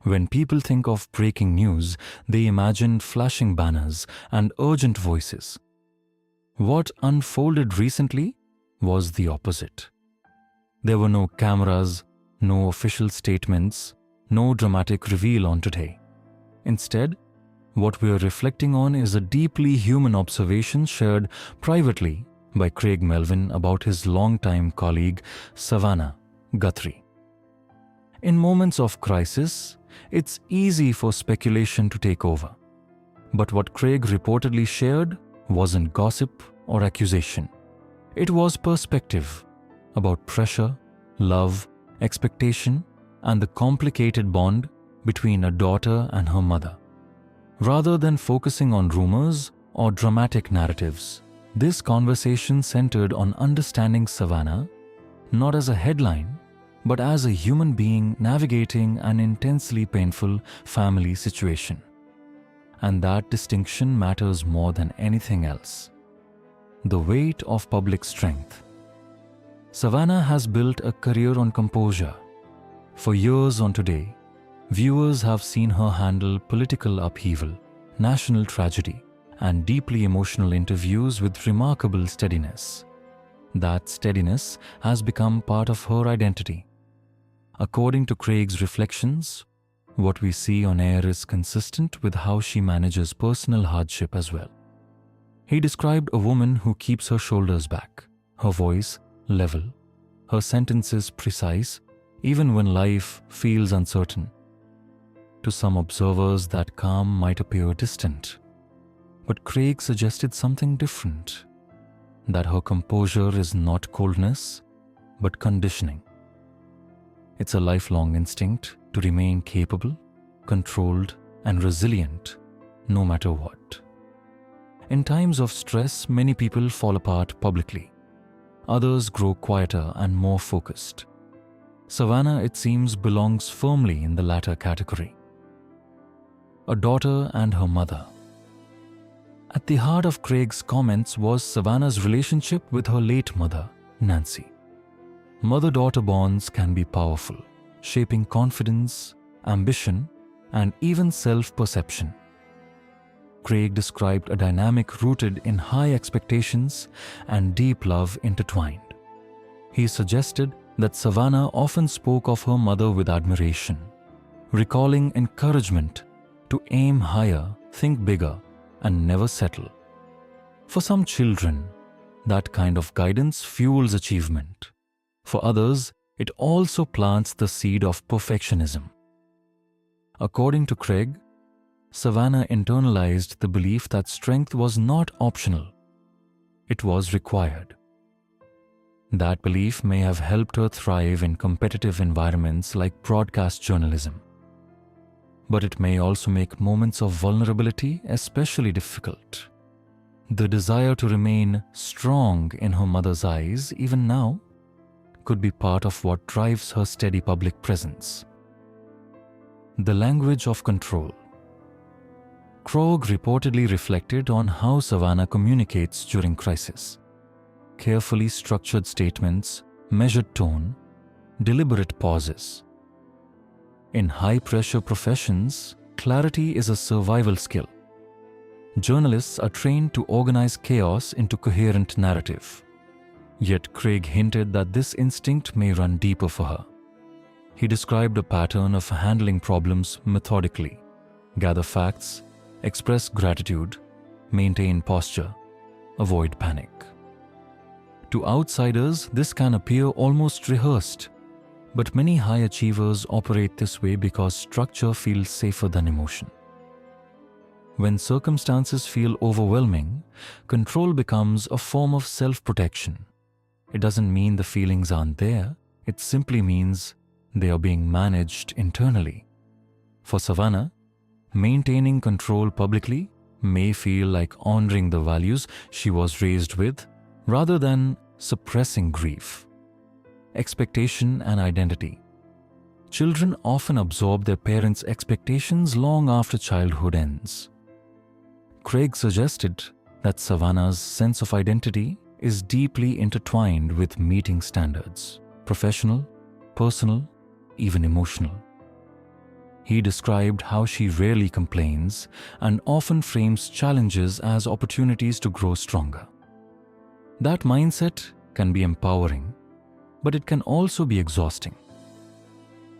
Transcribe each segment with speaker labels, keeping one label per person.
Speaker 1: When people think of breaking news, they imagine flashing banners and urgent voices. What unfolded recently was the opposite. There were no cameras, no official statements, no dramatic reveal on today. Instead, what we are reflecting on is a deeply human observation shared privately by Craig Melvin about his longtime colleague, Savannah, Guthrie. In moments of crisis, it's easy for speculation to take over. But what Craig reportedly shared wasn't gossip or accusation. It was perspective about pressure, love, expectation, and the complicated bond between a daughter and her mother. Rather than focusing on rumors or dramatic narratives, this conversation centered on understanding Savannah not as a headline, but as a human being navigating an intensely painful family situation. And that distinction matters more than anything else. The weight of public strength. Savannah has built a career on composure. For years on Today, viewers have seen her handle political upheaval, national tragedy, and deeply emotional interviews with remarkable steadiness. That steadiness has become part of her identity. According to Craig's reflections, what we see on air is consistent with how she manages personal hardship as well. He described a woman who keeps her shoulders back, her voice level, her sentences precise, even when life feels uncertain. To some observers, that calm might appear distant. But Craig suggested something different, that her composure is not coldness, but conditioning. It's a lifelong instinct to remain capable, controlled, and resilient, no matter what. In times of stress, many people fall apart publicly. Others grow quieter and more focused. Savannah, it seems, belongs firmly in the latter category. A daughter and her mother. At the heart of Craig's comments was Savannah's relationship with her late mother, Nancy. Mother-daughter bonds can be powerful, shaping confidence, ambition, and even self-perception. Craig described a dynamic rooted in high expectations and deep love intertwined. He suggested that Savannah often spoke of her mother with admiration, recalling encouragement to aim higher, think bigger, and never settle. For some children, that kind of guidance fuels achievement. For others, it also plants the seed of perfectionism. According to Craig, Savannah internalized the belief that strength was not optional. It was required. That belief may have helped her thrive in competitive environments like broadcast journalism. But it may also make moments of vulnerability especially difficult. The desire to remain strong in her mother's eyes, even now, could be part of what drives her steady public presence. The language of control. Craig reportedly reflected on how Savannah communicates during crisis. Carefully structured statements, measured tone, deliberate pauses. In high-pressure professions, clarity is a survival skill. Journalists are trained to organize chaos into coherent narrative. Yet Craig hinted that this instinct may run deeper for her. He described a pattern of handling problems methodically, gather facts, express gratitude, maintain posture, avoid panic. To outsiders, this can appear almost rehearsed, but many high achievers operate this way because structure feels safer than emotion. When circumstances feel overwhelming, control becomes a form of self-protection. It doesn't mean the feelings aren't there, it simply means they are being managed internally. For Savannah, maintaining control publicly may feel like honoring the values she was raised with rather than suppressing grief. Expectation and identity. Children often absorb their parents' expectations long after childhood ends. Craig suggested that Savannah's sense of identity is deeply intertwined with meeting standards, professional, personal, even emotional. He described how she rarely complains and often frames challenges as opportunities to grow stronger. That mindset can be empowering, but it can also be exhausting.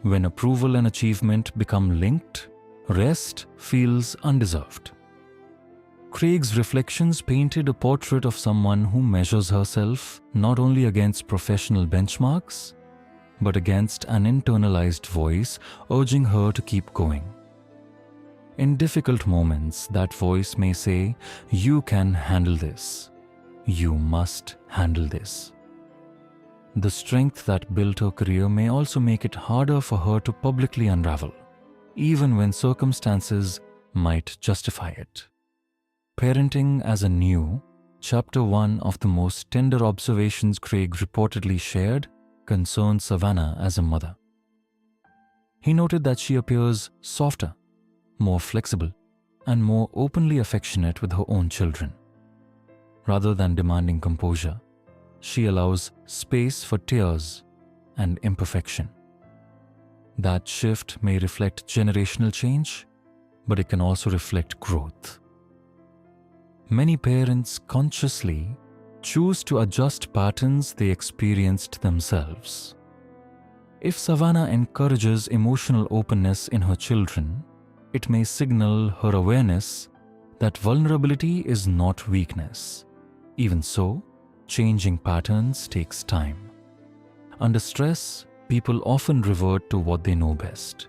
Speaker 1: When approval and achievement become linked, rest feels undeserved. Craig's reflections painted a portrait of someone who measures herself not only against professional benchmarks, but against an internalized voice urging her to keep going. In difficult moments, that voice may say, "You can handle this. You must handle this." The strength that built her career may also make it harder for her to publicly unravel, even when circumstances might justify it. Parenting as a new, Chapter 1 of the most tender observations Craig reportedly shared concerned Savannah as a mother. He noted that she appears softer, more flexible, and more openly affectionate with her own children. Rather than demanding composure, she allows space for tears and imperfection. That shift may reflect generational change, but it can also reflect growth. Many parents consciously choose to adjust patterns they experienced themselves. If Savannah encourages emotional openness in her children, it may signal her awareness that vulnerability is not weakness. Even so, changing patterns takes time. Under stress, people often revert to what they know best.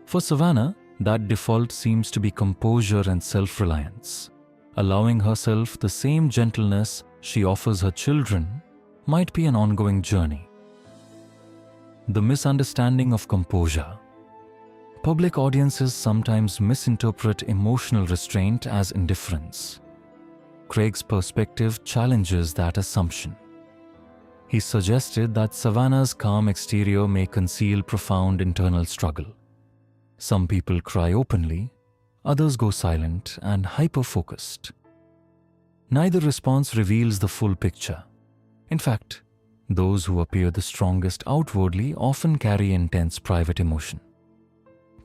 Speaker 1: For Savannah, that default seems to be composure and self-reliance. Allowing herself the same gentleness she offers her children might be an ongoing journey. The misunderstanding of composure. Public audiences sometimes misinterpret emotional restraint as indifference. Craig's perspective challenges that assumption. He suggested that Savannah's calm exterior may conceal profound internal struggle. Some people cry openly, others go silent and hyper-focused. Neither response reveals the full picture. In fact, those who appear the strongest outwardly often carry intense private emotion.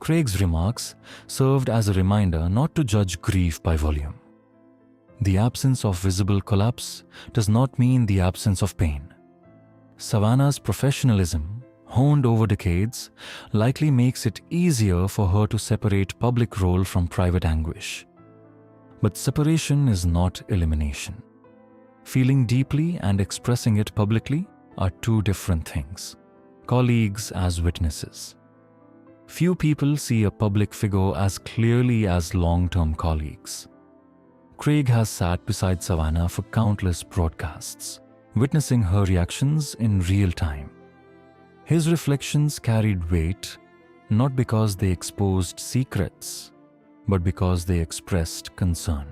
Speaker 1: Craig's remarks served as a reminder not to judge grief by volume. The absence of visible collapse does not mean the absence of pain. Savannah's professionalism, honed over decades, likely makes it easier for her to separate public role from private anguish. But separation is not elimination. Feeling deeply and expressing it publicly are two different things. Colleagues as witnesses. Few people see a public figure as clearly as long-term colleagues. Craig has sat beside Savannah for countless broadcasts, witnessing her reactions in real time. His reflections carried weight, not because they exposed secrets, but because they expressed concern.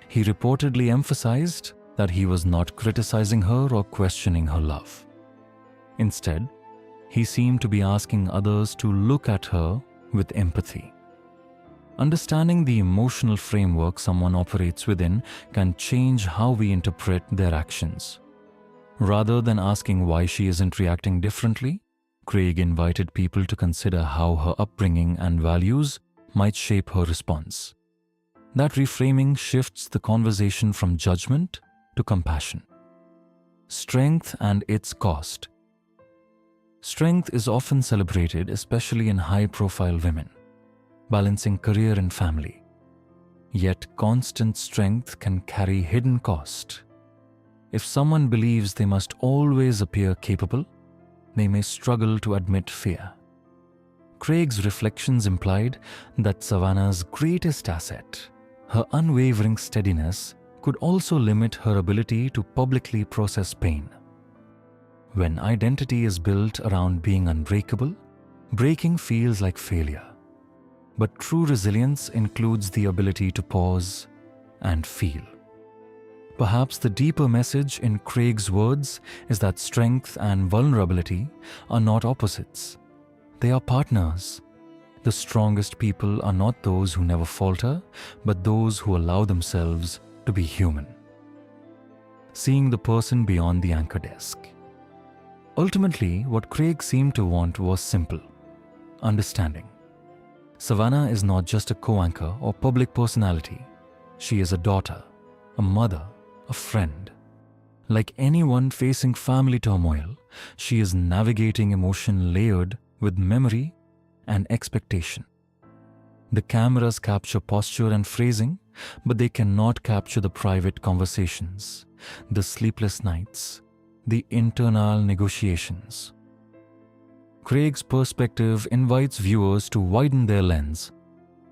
Speaker 1: He reportedly emphasized that he was not criticizing her or questioning her love. Instead, he seemed to be asking others to look at her with empathy. Understanding the emotional framework someone operates within can change how we interpret their actions. Rather than asking why she isn't reacting differently, Craig invited people to consider how her upbringing and values might shape her response. That reframing shifts the conversation from judgment to compassion. Strength and its cost. Strength is often celebrated, especially in high-profile women, balancing career and family. Yet constant strength can carry hidden cost. If someone believes they must always appear capable, they may struggle to admit fear. Craig's reflections implied that Savannah's greatest asset, her unwavering steadiness, could also limit her ability to publicly process pain. When identity is built around being unbreakable, breaking feels like failure. But true resilience includes the ability to pause and feel. Perhaps the deeper message in Craig's words is that strength and vulnerability are not opposites. They are partners. The strongest people are not those who never falter, but those who allow themselves to be human. Seeing the person beyond the anchor desk. Ultimately, what Craig seemed to want was simple: understanding. Savannah is not just a co-anchor or public personality. She is a daughter, a mother, a friend. Like anyone facing family turmoil, she is navigating emotion layered with memory and expectation. The cameras capture posture and phrasing, but they cannot capture the private conversations, the sleepless nights, the internal negotiations. Craig's perspective invites viewers to widen their lens.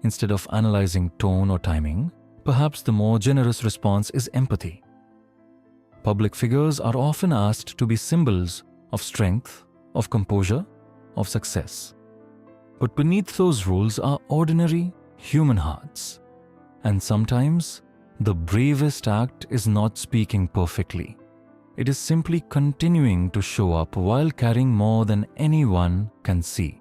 Speaker 1: Instead of analyzing tone or timing, perhaps the more generous response is empathy. Public figures are often asked to be symbols of strength, of composure, of success. But beneath those roles are ordinary human hearts. And sometimes, the bravest act is not speaking perfectly. It is simply continuing to show up while carrying more than anyone can see.